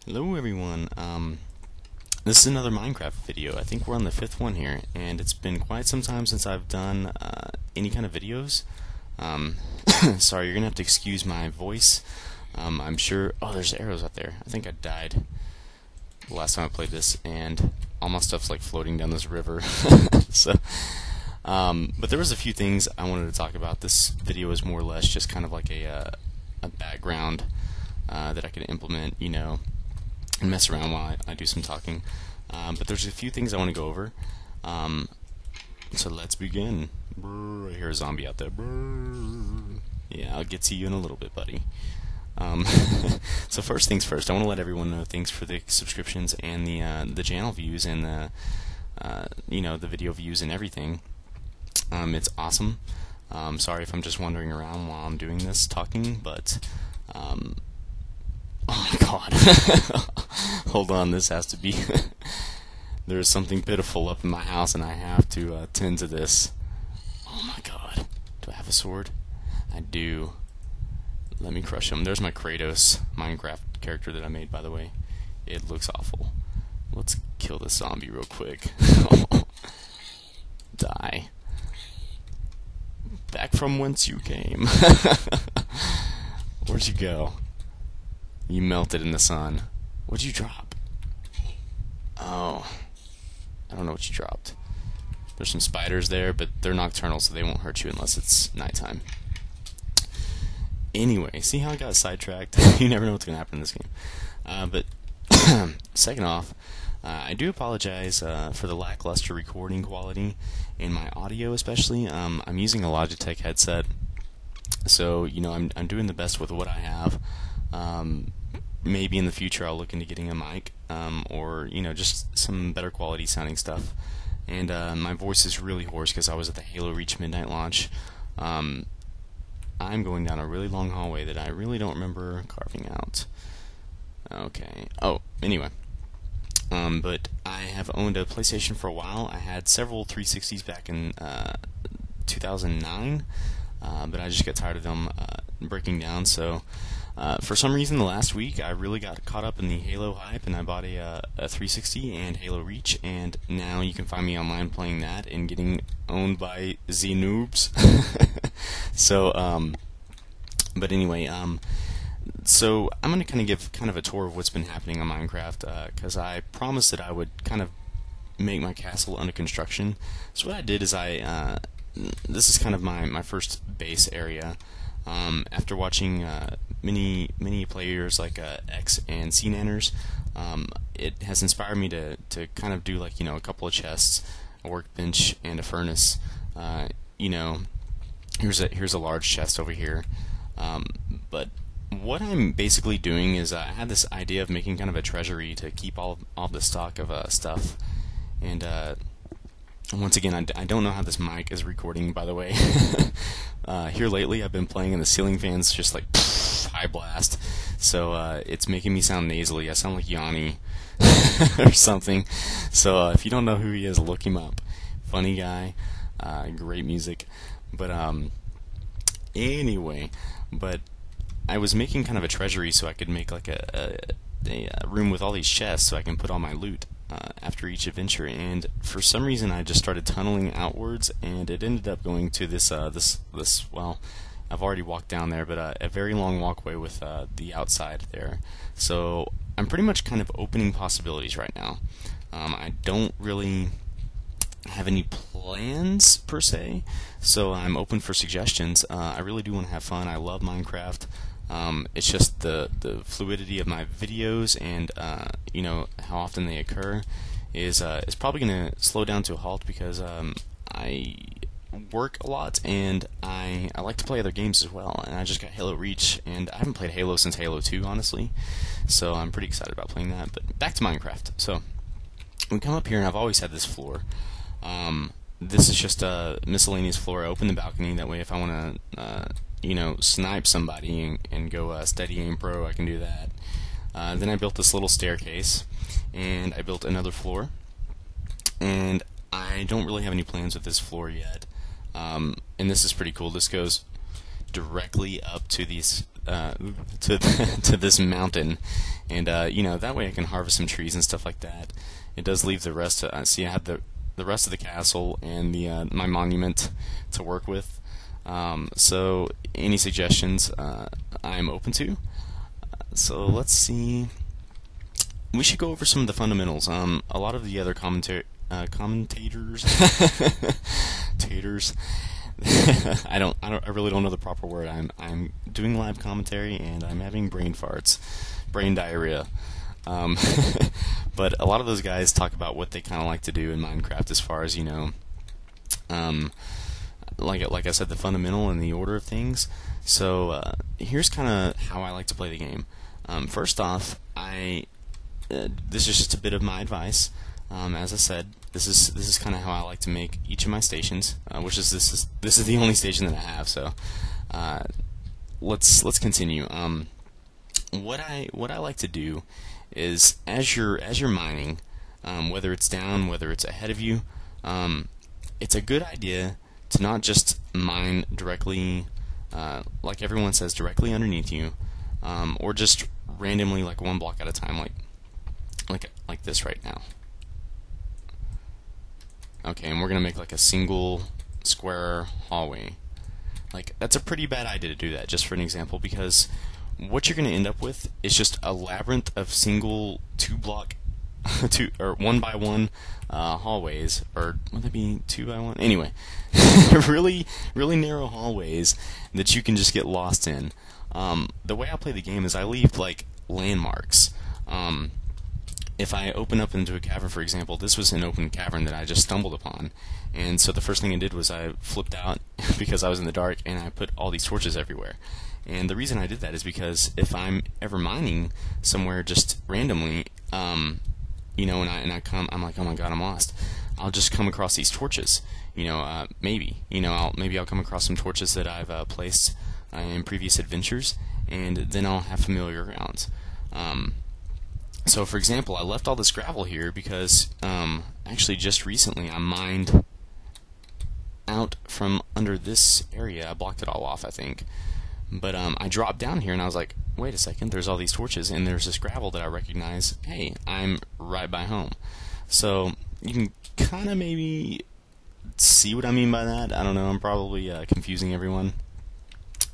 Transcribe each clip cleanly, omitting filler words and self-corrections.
Hello everyone, this is another Minecraft video. I think we're on the 5th one here, and it's been quite some time since I've done any kind of videos. Sorry, you're gonna have to excuse my voice. I'm sure... Oh, there's arrows out there. I think I died the last time I played this, and all my stuff's like floating down this river. But there was a few things I wanted to talk about. This video is more or less just kind of like a background that I could implement, you know, and mess around while I do some talking. But there's a few things I want to go over. So let's begin. Brr, I hear a zombie out there. Brr. Yeah, I'll get to you in a little bit, buddy. So first things first, I want to let everyone know thanks for the subscriptions and the channel views and the the video views and everything. It's awesome. Sorry if I'm just wandering around while I'm doing this talking, but oh my god. Hold on, this has to be there's something pitiful up in my house and I have to tend to this. Oh my god. Do I have a sword? I do. Let me crush him. There's my Kratos Minecraft character that I made, by the way. It looks awful. Let's kill this zombie real quick. Die. Back from whence you came. Where'd you go? You melted in the sun. What'd you drop? Oh. I don't know what you dropped. There's some spiders there, but they're nocturnal, so they won't hurt you unless it's nighttime. Anyway, see how I got sidetracked? You never know what's going to happen in this game. But second off, I do apologize for the lackluster recording quality in my audio, especially. I'm using a Logitech headset, so you know I'm doing the best with what I have. Maybe in the future I'll look into getting a mic, or you know, just some better quality sounding stuff. And my voice is really hoarse because I was at the Halo Reach midnight launch. I'm going down a really long hallway that I really don't remember carving out. Okay. Oh, anyway. But I have owned a PlayStation for a while. I had several 360s back in 2009, but I just got tired of them breaking down. So for some reason, the last week I really got caught up in the Halo hype, and I bought a 360 and Halo Reach, and now you can find me online playing that and getting owned by Z Noobs. So, but anyway, so I'm going to kind of give kind of a tour of what's been happening on Minecraft, because I promised that I would kind of make my castle under construction. So what I did is this is kind of my first base area. After watching many players like X and C Nanners, it has inspired me to kind of do, like, you know, a couple of chests, a workbench, and a furnace. You know, here's a large chest over here. But what I'm basically doing is I had this idea of making kind of a treasury to keep all the stock of stuff. And once again, I don't know how this mic is recording, by the way. Here lately I've been playing and the ceiling fan's just like high blast, so it's making me sound nasally. I sound like Yanni or something. So if you don't know who he is, look him up. Funny guy, great music. But anyway, but I was making kind of a treasury so I could make like a room with all these chests so I can put all my loot after each adventure, and for some reason I just started tunneling outwards, and it ended up going to this well, I've already walked down there, but a very long walkway with the outside there. So I'm pretty much kind of opening possibilities right now. I don't really have any plans per se, so I'm open for suggestions. I really do want to have fun. I love Minecraft. It's just the fluidity of my videos and you know, how often they occur is probably going to slow down to a halt because I work a lot and I like to play other games as well, and I just got Halo Reach, and I haven't played Halo since Halo 2, honestly, so I'm pretty excited about playing that. But back to Minecraft. So we come up here, and I've always had this floor. This is just a miscellaneous floor. I open the balcony, that way if I want to you know, snipe somebody and go steady aim pro, I can do that. Then I built this little staircase, and I built another floor, and I don't really have any plans with this floor yet. And this is pretty cool. This goes directly up to these to this mountain, and that way I can harvest some trees and stuff like that. It does leave the rest. See, I had the rest of the castle and the my monument to work with. So any suggestions I'm open to. So let's see. We should go over some of the fundamentals. A lot of the other commentators, taters. I really don't know the proper word. I'm doing live commentary and I'm having brain farts, brain diarrhea. But a lot of those guys talk about what they kind of like to do in Minecraft, as far as like I said, the fundamental and the order of things. So here's kind of how I like to play the game. First off, this is just a bit of my advice. As I said, this is kind of how I like to make each of my stations, which is this is the only station that I have. So let's continue. What I like to do is, as you're mining, whether it's down, whether it's ahead of you, it's a good idea to not just mine directly, like everyone says, directly underneath you, or just randomly, like one block at a time, like this right now. Okay, and we're gonna make like a single square hallway. Like, that's a pretty bad idea to do that, just for an example, because what you're gonna end up with is just a labyrinth of single 2-block, or 1-by-1 hallways, or would that be 2-by-1? Anyway, really narrow hallways that you can just get lost in. The way I play the game is I leave like landmarks. If I open up into a cavern, for example, this was an open cavern that I just stumbled upon, and so the first thing I did was I flipped out because I was in the dark, and I put all these torches everywhere. And the reason I did that is because if I'm ever mining somewhere just randomly, and I come, I'm like, oh my god, I'm lost. I'll just come across these torches. Maybe I'll come across some torches that I've placed in previous adventures, and then I'll have familiar grounds. So, for example, I left all this gravel here because actually just recently I mined out from under this area. I blocked it all off, I think. But I dropped down here and I was like, wait a second, there's all these torches and there's this gravel that I recognize. Hey, I'm right by home. So you can kind of maybe see what I mean by that. I don't know, I'm probably confusing everyone.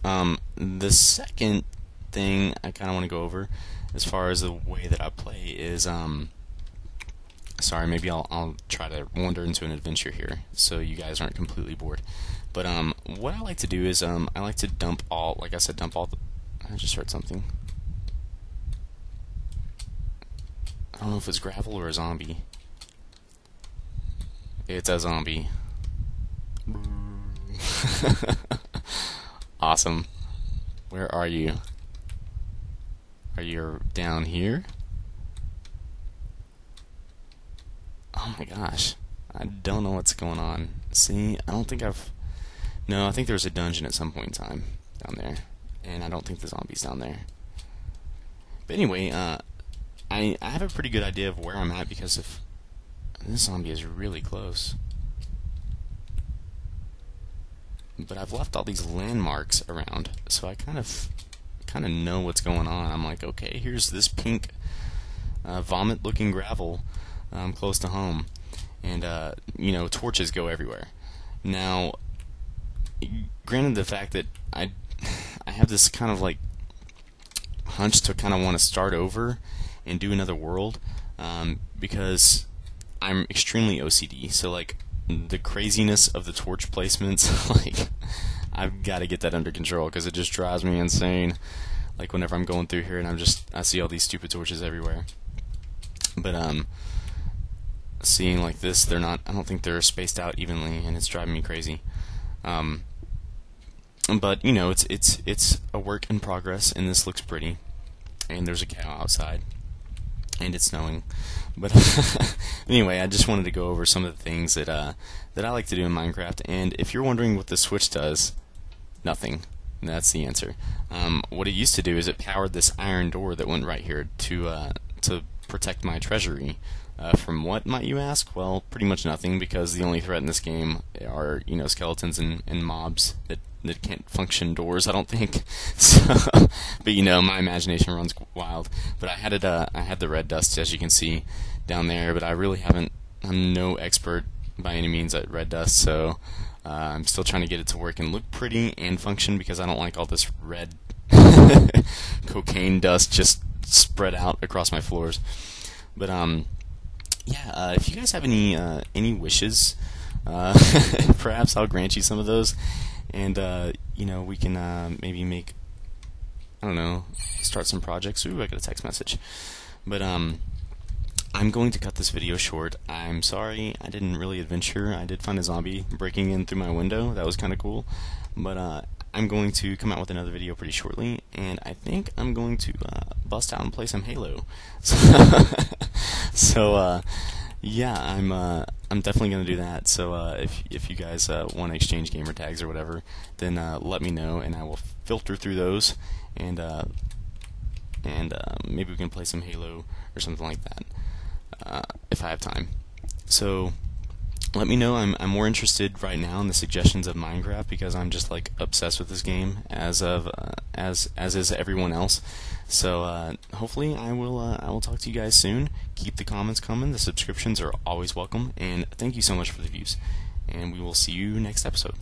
The second thing I kind of want to go over, as far as the way that I play, is sorry, maybe I'll try to wander into an adventure here so you guys aren't completely bored. But what I like to do is I like to dump all, like I said, dump all the, I just heard something. I don't know if it's gravel or a zombie. It's a zombie. Awesome. Where are you? Are you down here? Oh my gosh. I don't know what's going on. See, I don't think I've... No, I think there was a dungeon at some point in time down there. And I don't think the zombie's down there. But anyway, I have a pretty good idea of where I'm at, because if this zombie is really close. But I've left all these landmarks around, so I kind of know what's going on. I'm like, okay, here's this pink vomit-looking gravel close to home, and torches go everywhere. Now, granted, the fact that I have this kind of like hunch to kind of want to start over and do another world, because I'm extremely OCD. So like the craziness of the torch placements, like I've got to get that under control, because it just drives me insane. Like whenever I'm going through here and I see all these stupid torches everywhere. But seeing like this, I don't think they're spaced out evenly, and it's driving me crazy. But it's a work in progress, and this looks pretty. And there's a cow outside, and it's snowing. But anyway, I just wanted to go over some of the things that I like to do in Minecraft. And if you're wondering what the switch does, nothing. That's the answer. What it used to do is it powered this iron door that went right here to protect my treasury. From what, might you ask? Well, pretty much nothing, because the only threat in this game are skeletons and mobs that that can't function doors, I don't think. So, but you know, my imagination runs wild. But I had the red dust, as you can see down there, but I really haven't. I'm no expert by any means at red dust, so I'm still trying to get it to work and look pretty and function, because I don't like all this red cocaine dust just spread out across my floors. But yeah, if you guys have any wishes, perhaps I'll grant you some of those, and you know, we can maybe make, I don't know, start some projects. Ooh, I got a text message. But I'm going to cut this video short. I'm sorry I didn't really adventure. I did find a zombie breaking in through my window. That was kind of cool. But I'm going to come out with another video pretty shortly, and I think I'm going to bust out and play some Halo. So yeah, I'm definitely going to do that. So if you guys want to exchange gamer tags or whatever, then let me know, and I will filter through those, and maybe we can play some Halo or something like that if I have time. So let me know. I'm more interested right now in the suggestions of Minecraft, because I'm just like obsessed with this game, as is everyone else. So hopefully I will talk to you guys soon. Keep the comments coming. The subscriptions are always welcome, and thank you so much for the views. And we will see you next episode.